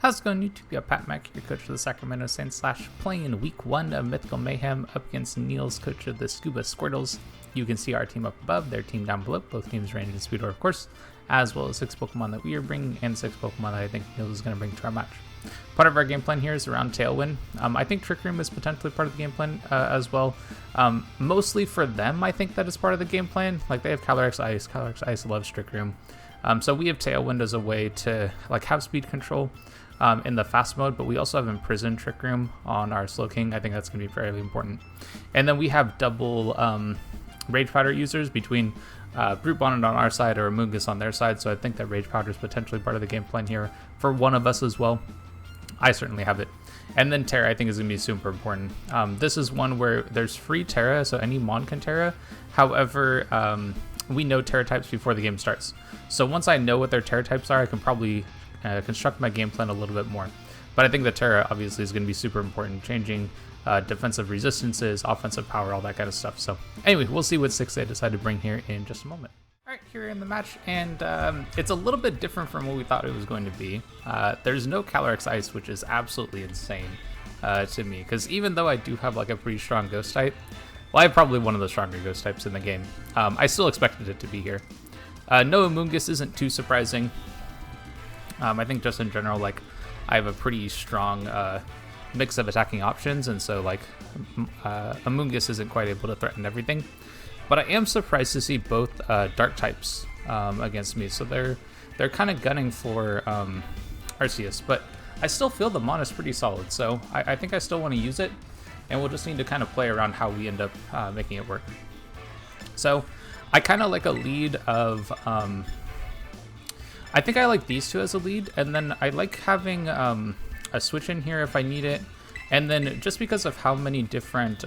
How's it going, YouTube? Yeah, Pat Mack, your coach of the Sacramento Saints / playing in Week 1 of Mythical Mayhem up against Niels, coach of the Scuba Squirtles. You can see our team up above, their team down below. Both teams range in speed order, of course, as well as 6 Pokemon that we are bringing and 6 Pokemon that I think Niels is going to bring to our match. Part of our game plan here is around Tailwind. I think Trick Room is potentially part of the game plan as well. Mostly for them, I think that is part of the game plan. Like, they have Calyrex Ice. Calyrex Ice loves Trick Room. So we have Tailwind as a way to like have speed control in the fast mode, but we also have Imprison Trick Room on our Slowking. I think that's going to be fairly important. And then we have double Rage Powder users between Brute Bonnet on our side or Amoonguss on their side, so I think that Rage Powder is potentially part of the game plan here for one of us as well. I certainly have it. And then Terra, I think, is going to be super important. This is one where there's free Terra, so any Mon can Terra. However, we know Terra types before the game starts. So once I know what their Terra types are, I can probably construct my game plan a little bit more. But I think the Terra obviously is going to be super important, changing defensive resistances, offensive power, all that kind of stuff. So anyway, we'll see what 6 they decide to bring here in just a moment. All right, here in the match, and it's a little bit different from what we thought it was going to be. There's no Calyrex Ice, which is absolutely insane to me, because even though I do have like a pretty strong Ghost type, well, I have probably one of the stronger Ghost types in the game, I still expected it to be here. No Amoonguss isn't too surprising. I think just in general, like, I have a pretty strong mix of attacking options, and so like Amoonguss isn't quite able to threaten everything. But I am surprised to see both dark types against me, so they're kind of gunning for Arceus, but I still feel the Mon is pretty solid, so I think I still want to use it, and we'll just need to kind of play around how we end up making it work. So I kind of like a lead of I think I like these two as a lead, and then I like having a switch in here if I need it, and then just because of how many different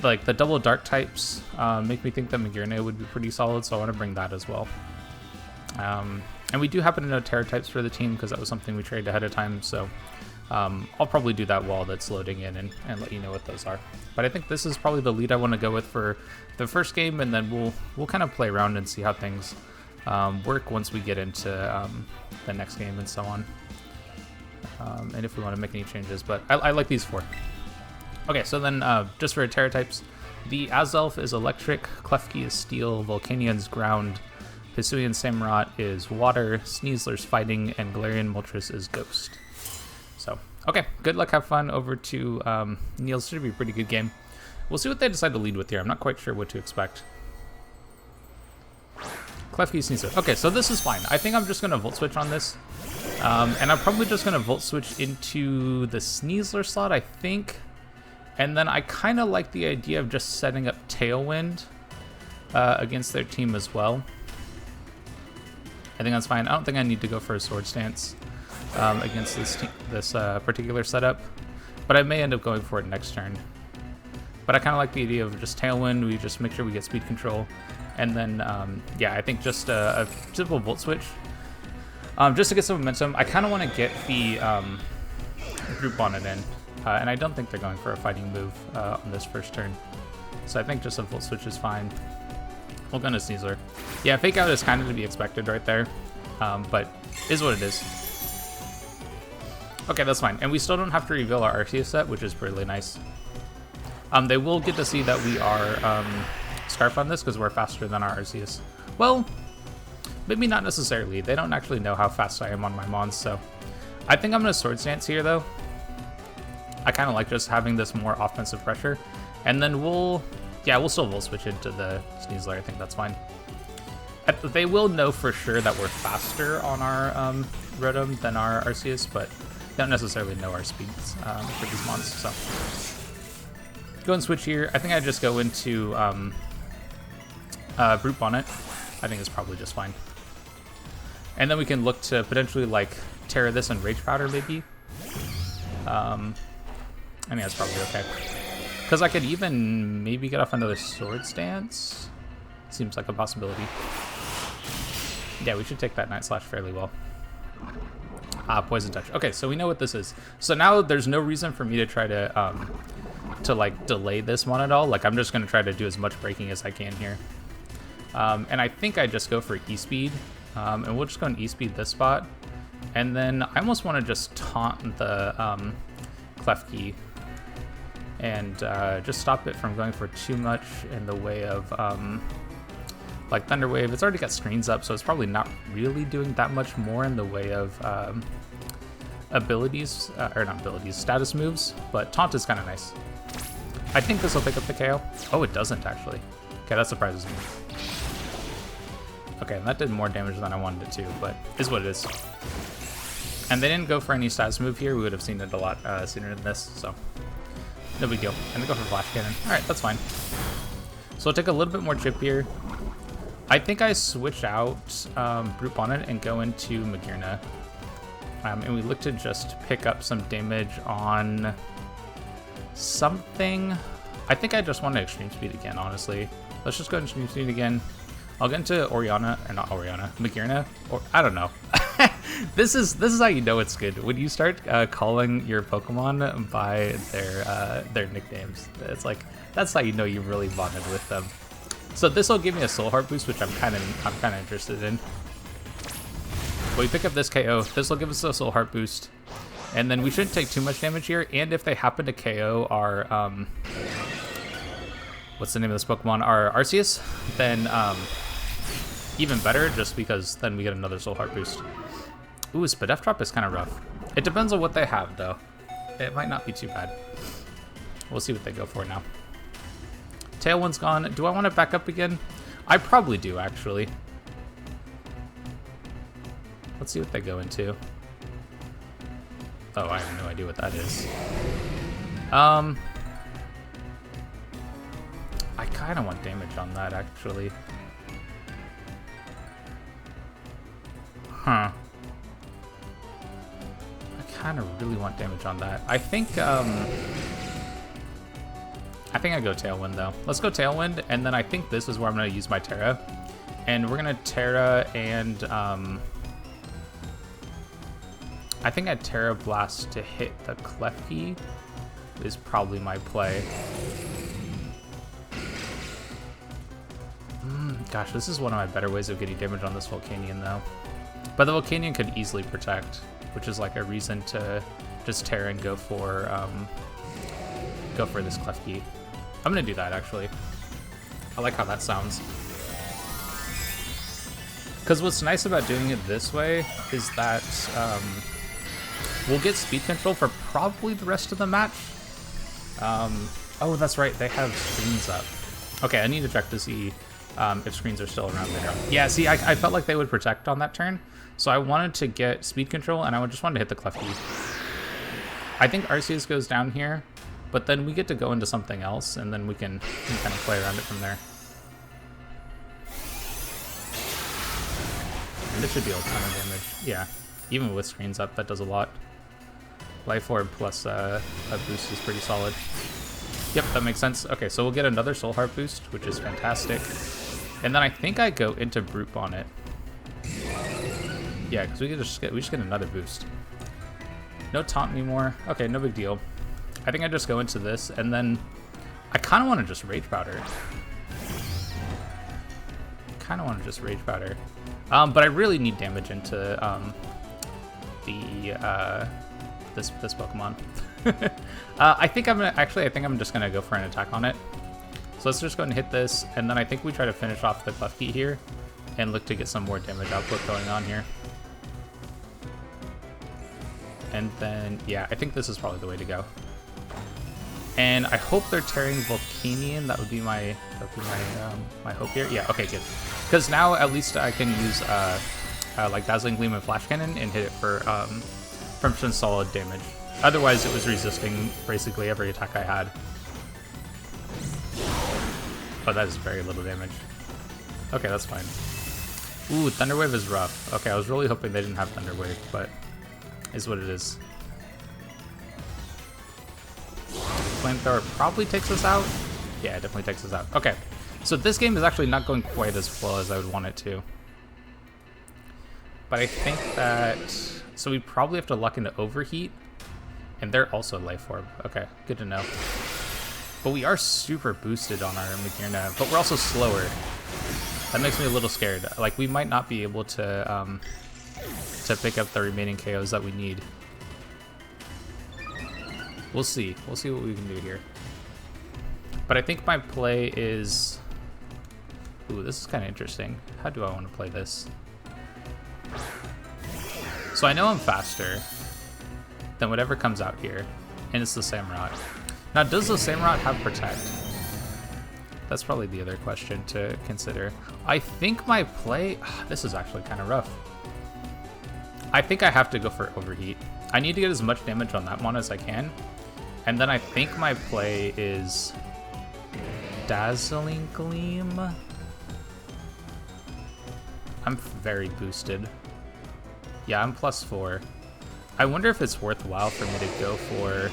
like the double dark types make me think that Magearna would be pretty solid, so I want to bring that as well. And we do happen to know Terra types for the team because that was something we traded ahead of time, so I'll probably do that while that's loading in and let you know what those are. But I think this is probably the lead I want to go with for the first game, and then we'll kind of play around and see how things work once we get into the next game and so on, and if we want to make any changes. But I like these 4. Okay, so then just for Terra types, the Azelf is electric, Klefki is steel, Volcanian's ground, Hisuian Samurott is water, Sneasler's fighting, and Galarian Moltres is ghost. So, okay, good luck, have fun. Over to Niels. Should be a pretty good game. We'll see what they decide to lead with here. I'm not quite sure what to expect. Klefki Sneasler. Okay, so this is fine. I think I'm just going to Volt Switch on this. And I'm probably just going to Volt Switch into the Sneasler slot, I think. And then I kind of like the idea of just setting up Tailwind against their team as well. I think that's fine. I don't think I need to go for a Sword Stance against this particular setup. But I may end up going for it next turn. But I kind of like the idea of just Tailwind. We just make sure we get speed control. And then, yeah, I think just a simple Volt Switch. Just to get some momentum. I kind of want to get the Brute Bonnet in. And I don't think they're going for a fighting move on this first turn. So I think just a Volt Switch is fine. We'll go to Sneasler. Yeah, Fake Out is kind of to be expected right there. But is what it is. Okay, that's fine. And we still don't have to reveal our Arceus set, which is really nice. They will get to see that we are Scarf on this because we're faster than our Arceus. Well, maybe not necessarily. They don't actually know how fast I am on my Mons, so I think I'm going to Sword Stance here, though. I kind of like just having this more offensive pressure. And then we'll still Volt Switch into the Sneasler. I think that's fine. They will know for sure that we're faster on our Rotom than our Arceus, but they don't necessarily know our speeds for these Mons, so. Go and switch here. I think I just go into Brute Bonnet. I think it's probably just fine. And then we can look to potentially like Terra this and Rage Powder maybe. I think that's probably okay. Because I could even maybe get off another Sword Stance. Seems like a possibility. Yeah, we should take that Night Slash fairly well. Poison Touch. Okay, so we know what this is. So now there's no reason for me to try to like delay this one at all. Like, I'm just going to try to do as much breaking as I can here. And I think I just go for E-Speed. And we'll just go and E-Speed this spot. And then I almost want to just taunt the Klefki and just stop it from going for too much in the way of like Thunder Wave. It's already got screens up, so it's probably not really doing that much more in the way of abilities, or not abilities, status moves, but taunt is kind of nice. I think this will pick up the KO. Oh, it doesn't actually. Okay, that surprises me. Okay, that did more damage than I wanted it to, but is what it is. And they didn't go for any status move here. We would have seen it a lot sooner than this, so no big deal. And they go for Flash Cannon. All right, that's fine. So I'll take a little bit more chip here. I think I switch out Brute Bonnet and go into Magearna. And we look to just pick up some damage on something. I think I just want to Extreme Speed again, honestly. Let's just go into Extreme Speed again. I'll get into Magearna, or I don't know. This is how you know it's good. When you start calling your Pokemon by their nicknames. It's like, that's how you know you really bonded with them. So this will give me a Soul Heart boost, which I'm kind of interested in. But we pick up this KO. This will give us a Soul Heart boost, and then we shouldn't take too much damage here. And if they happen to KO our what's the name of this Pokemon? Our Arceus, then even better, just because then we get another Soul Heart boost. Ooh, Spadef Drop is kind of rough. It depends on what they have, though. It might not be too bad. We'll see what they go for now. Tailwind's gone. Do I want to back up again? I probably do, actually. Let's see what they go into. Oh, I have no idea what that is. I kind of want damage on that, actually. Huh. I kind of really want damage on that. I think I go Tailwind, though. Let's go Tailwind, and then I think this is where I'm going to use my Terra. And we're going to Terra and... I think I Terra Blast to hit the Klefki is probably my play. Gosh, this is one of my better ways of getting damage on this Volcanion, though. But the Volcanion could easily protect, which is like a reason to just Terra and go for this Klefki. I'm gonna do that, actually. I like how that sounds. Because what's nice about doing it this way is that we'll get speed control for probably the rest of the match. Oh, that's right, they have screens up. Okay, I need to check to see if screens are still around there. Yeah, see, I felt like they would protect on that turn, so I wanted to get speed control, and I just wanted to hit the Klefki. I think Arceus goes down here, but then we get to go into something else, and then we can kind of play around it from there. And this should deal a ton of damage. Yeah, even with screens up, that does a lot. Life Orb plus a boost is pretty solid. Yep, that makes sense. Okay, so we'll get another Soul Heart boost, which is fantastic. And then I think I go into Brute Bonnet. Yeah, because we just get another boost. No taunt anymore. Okay, no big deal. I think I just go into this, and then I kind of want to just Rage Powder. But I really need damage into this Pokemon. I think I'm just gonna go for an attack on it. So let's just go and hit this, and then I think we try to finish off the Klefki here and look to get some more damage output going on here. And then, yeah, I think this is probably the way to go. And I hope they're tearing Volcanion. That would be my my hope here. Yeah, okay, good. Because now at least I can use like Dazzling Gleam and Flash Cannon and hit it for some solid damage. Otherwise, it was resisting basically every attack I had. Oh, that is very little damage. Okay, that's fine. Ooh, Thunder Wave is rough. Okay, I was really hoping they didn't have Thunder Wave, but is what it is. Flamethrower probably takes us out. Yeah, it definitely takes us out. Okay, so this game is actually not going quite as well as I would want it to. But I think that... So we probably have to luck into Overheat. And they're also Life Orb. Okay, good to know. But we are super boosted on our Magearna, but we're also slower. That makes me a little scared. Like, we might not be able to to pick up the remaining KOs that we need. We'll see. We'll see what we can do here. But I think my play is... Ooh, this is kind of interesting. How do I want to play this? So I know I'm faster than whatever comes out here, and it's the Samurott. Now, does the Samurott have Protect? That's probably the other question to consider. I think my play... This is actually kind of rough. I think I have to go for Overheat. I need to get as much damage on that one as I can. And then I think my play is Dazzling Gleam. I'm very boosted. Yeah, I'm +4. I wonder if it's worthwhile for me to go for...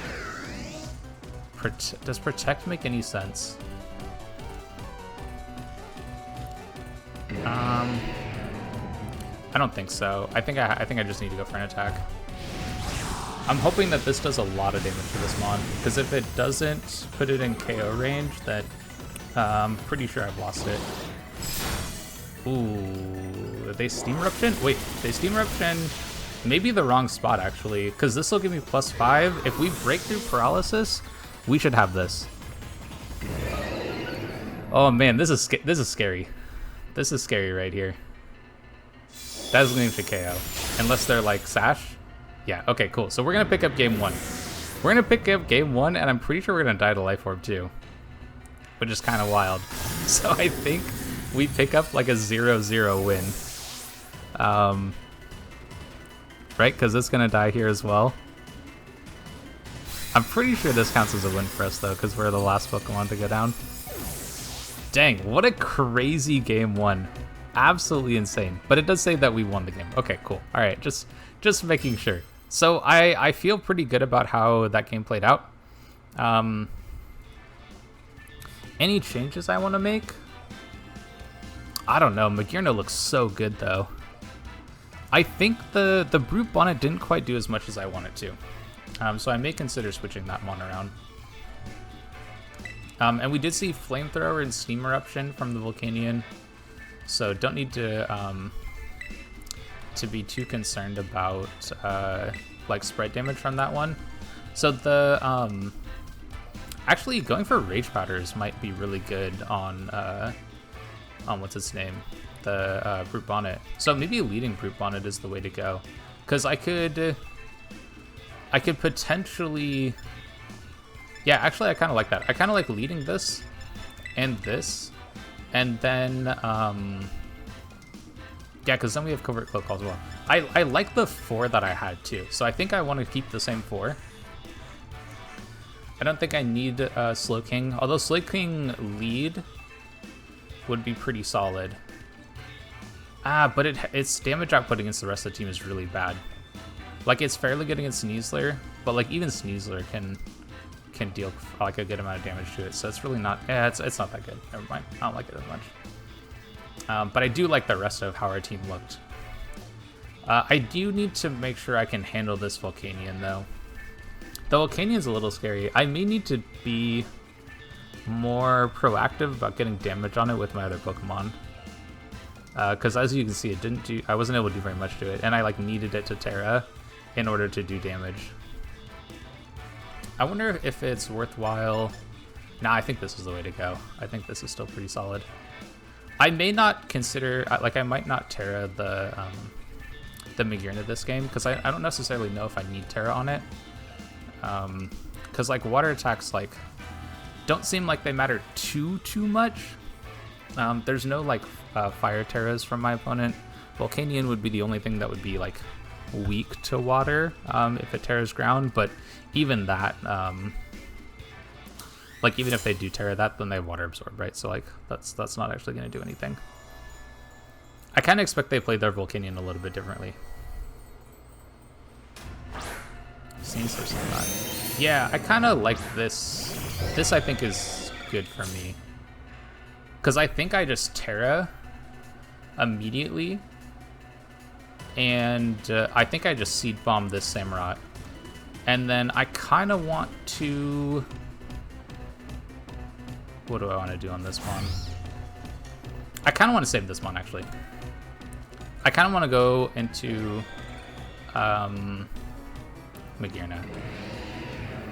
Does Protect make any sense? I don't think so. I think I just need to go for an attack. I'm hoping that this does a lot of damage to this mon, because if it doesn't put it in KO range, then I'm pretty sure I've lost it. Ooh, they Steam Eruption? Wait, they Steam Eruption maybe the wrong spot actually, because this will give me +5. If we break through paralysis, we should have this. Oh man, this is scary. This is scary right here. That's going to KO, unless they're like Sash. Yeah, okay, cool. So we're going to pick up game 1. We're going to pick up game 1, and I'm pretty sure we're going to die to Life Orb too, which is kind of wild. So I think we pick up like a 0-0 win. Right, because it's going to die here as well. I'm pretty sure this counts as a win for us though, because we're the last Pokemon to go down. Dang, what a crazy game 1. Absolutely insane. But it does say that we won the game. Okay, cool. All right, just making sure. So I feel pretty good about how that game played out. Any changes I want to make? I don't know. Magearna looks so good though. I think the Brute Bonnet didn't quite do as much as I wanted to. So I may consider switching that mon around. And we did see Flamethrower and Steam Eruption from the Volcanion, so don't need to be too concerned about like sprite damage from that one. So the actually going for Rage Powders might be really good on what's its name, the Brute Bonnet. So maybe leading Brute Bonnet is the way to go, because I could potentially... Yeah, actually, I kind of like that. I kind of like leading this, and then, yeah, because then we have Covert Cloak as well. I like the 4 that I had, too, so I think I want to keep the same 4. I don't think I need Slowking, although Slowking lead would be pretty solid. But its damage output against the rest of the team is really bad. Like, it's fairly good against Sneasler, but, like, even Sneasler can deal like a good amount of damage to it, so it's really not... Yeah, it's not that good. Never mind. I don't like it as much. But I do like the rest of how our team looked. I do need to make sure I can handle this Volcanion, though. The Volcanion's a little scary. I may need to be more proactive about getting damage on it with my other Pokemon. Because as you can see, I wasn't able to do very much to it, and I like needed it to Terra in order to do damage. I wonder if it's worthwhile. Nah, I think this is the way to go. I think this is still pretty solid. I may not consider, like, I might not Terra the Magearna this game, because I don't necessarily know if I need Terra on it. Because like water attacks like don't seem like they matter too much. There's no like fire Terras from my opponent. Volcanion would be the only thing that would be like weak to water if it Terras ground, but even that, like even if they do Terra that, then they water absorb, right? So like that's not actually going to do anything. I kind of expect they played their Volcanion a little bit differently. Seen so that. Yeah, I kind of like this. This I think is good for me, because I think I just Terra immediately, and I think I just Seed Bomb this Samurott, and then I kind of want to... What do I want to do on this one? I kind of want to save this one, actually. I kind of want to go into Magearna.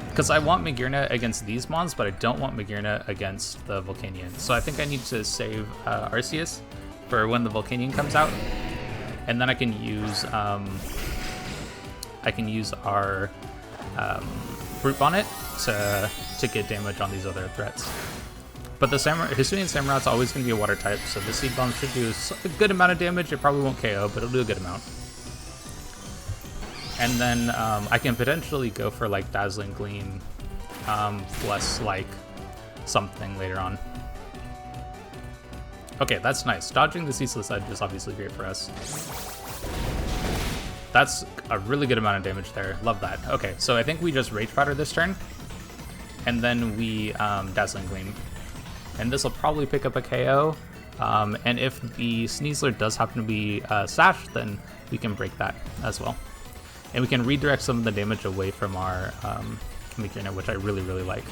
Because I want Magearna against these mons, but I don't want Magearna against the Volcanion. So I think I need to save Arceus for when the Volcanion comes out. And then I can use our Brute Bonnet to get damage on these other threats. But the Hisuian Samurot's always going to be a water type, so the Seed Bomb should do a good amount of damage. It probably won't KO, but it'll do a good amount. And then I can potentially go for like Dazzling Gleam plus like something later on. Okay, that's nice. Dodging the Ceaseless Edge is obviously great for us. That's a really good amount of damage there. Love that. Okay, so I think we just Rage Powder this turn. And then we Dazzling Gleam. And this will probably pick up a KO. And if the Sneasler does happen to be Sash, then we can break that as well. And we can redirect some of the damage away from our Magearna, which I really, really like.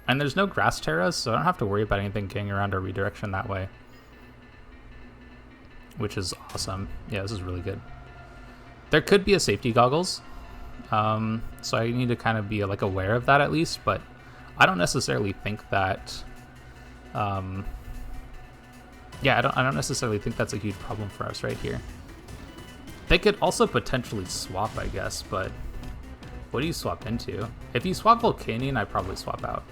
And there's no Grass Terras, so I don't have to worry about anything getting around our redirection that way. Which is awesome. Yeah, this is really good. There could be a Safety Goggles. So I need to kind of be like aware of that at least, but I don't necessarily think that... yeah, I don't necessarily think that's a huge problem for us right here. They could also potentially swap, I guess, but what do you swap into? If you swap Volcanion, I'd probably swap out.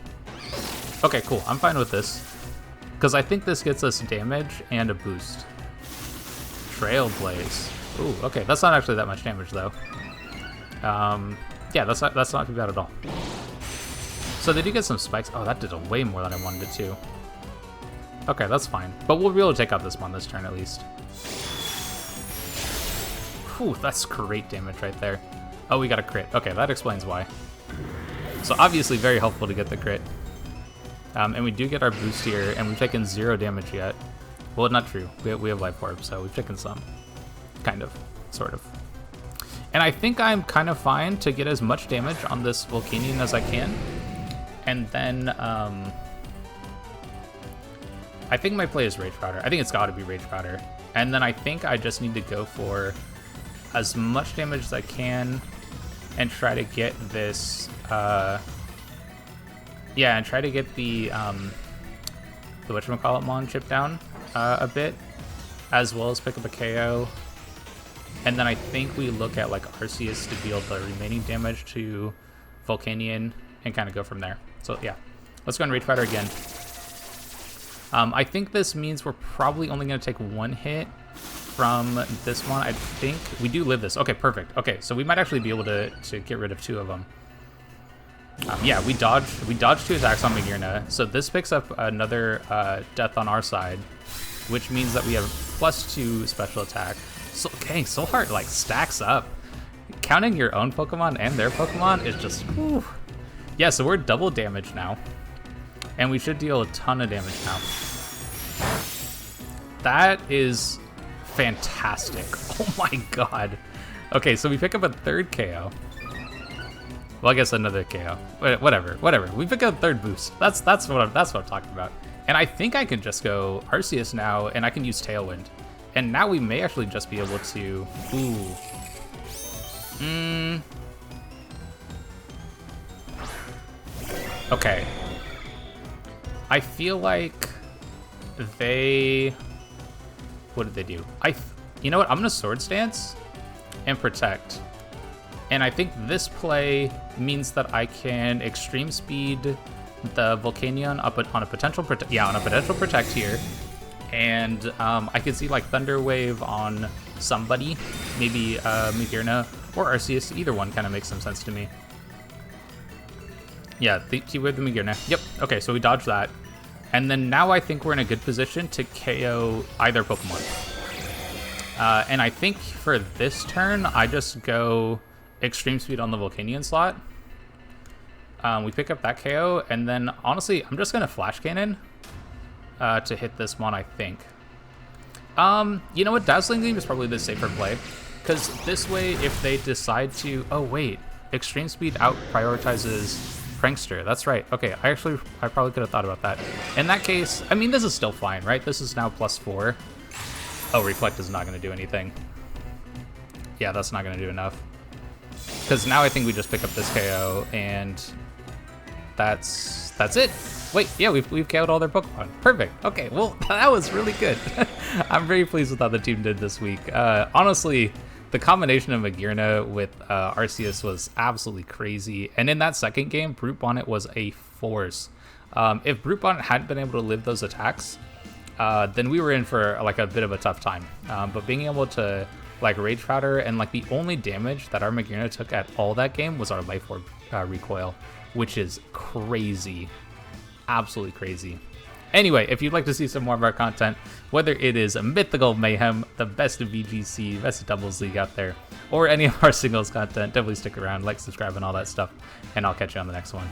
Okay, cool. I'm fine with this. Because I think this gets us damage and a boost. Trailblaze. Ooh, okay. That's not actually that much damage, though. Yeah, that's not too bad at all. So they do get some spikes. Oh, that did way more than I wanted it to. Okay, that's fine. But we'll be able to take out this one this turn, at least. Whew, that's great damage right there. Oh, we got a crit. Okay, that explains why. So obviously very helpful to get the crit. And we do get our boost here, and we've taken 0 damage yet. Well, not true. We have Life Orb, so we've taken some. Kind of. Sort of. And I think I'm kind of fine to get as much damage on this Volcanion as I can. And then, I think my play is Rage Powder. I think it's got to be Rage Powder. And then I think I just need to go for as much damage as I can and try to get this, yeah, and try to get the whatchamacallit mon chip down a bit, as well as pick up a KO. And then I think we look at like Arceus to deal the remaining damage to Volcanion and kind of go from there. So yeah, let's go and Rage Powder again. I think this means we're probably only going to take 1 hit from this one. I think we do live this. Okay, perfect. Okay, so we might actually be able to get rid of 2 of them. Yeah, we dodged 2 attacks on Magearna, so this picks up another death on our side, which means that we have +2 special attack. So, okay, Soul Heart like stacks up. Counting your own Pokemon and their Pokemon is just, whew. Yeah, so we're double damage now, and we should deal a ton of damage now. That is fantastic. Oh my god. Okay, so we pick up a 3rd KO. Well, I guess another KO. Whatever. We pick up a 3rd boost. That's what I'm talking about. And I think I can just go Arceus now, and I can use Tailwind. And now we may actually just be able to... Ooh. Okay. I feel like they... What did they do? You know what? I'm going to Sword Stance and Protect. And I think this play means that I can Extreme Speed the Volcanion up on a potential Protect here. And I could see like Thunder Wave on somebody, maybe Magearna or Arceus. Either one kind of makes some sense to me. Yeah, T-Wave the Magearna. Yep. Okay, so we dodged that. And then now I think we're in a good position to KO either Pokemon. And I think for this turn, I just go Extreme Speed on the Volcanion slot. We pick up that KO, and then honestly, I'm just going to Flash Cannon to hit this one, I think. You know what? Dazzling Gleam is probably the safer play, because this way, if they decide to... Oh, wait. Extreme Speed out prioritizes Prankster. That's right. Okay, I probably could have thought about that. In that case, I mean, this is still fine, right? This is now +4. Oh, Reflect is not going to do anything. Yeah, that's not going to do enough. Because now I think we just pick up this KO, and that's it. Wait, yeah, we've KO'd all their Pokemon. Perfect. Okay, well, that was really good. I'm very pleased with how the team did this week. Honestly, the combination of Magearna with Arceus was absolutely crazy. And in that second game, Brute Bonnet was a force. If Brute Bonnet hadn't been able to live those attacks, then we were in for like a bit of a tough time. But being able to like Rage Powder, and like the only damage that our Magearna took at all that game was our Life Orb recoil, which is crazy. Absolutely crazy. Anyway, if you'd like to see some more of our content, whether it is a Mythical Mayhem, the best of VGC, best of Doubles League out there, or any of our singles content, definitely stick around, like, subscribe, and all that stuff, and I'll catch you on the next one.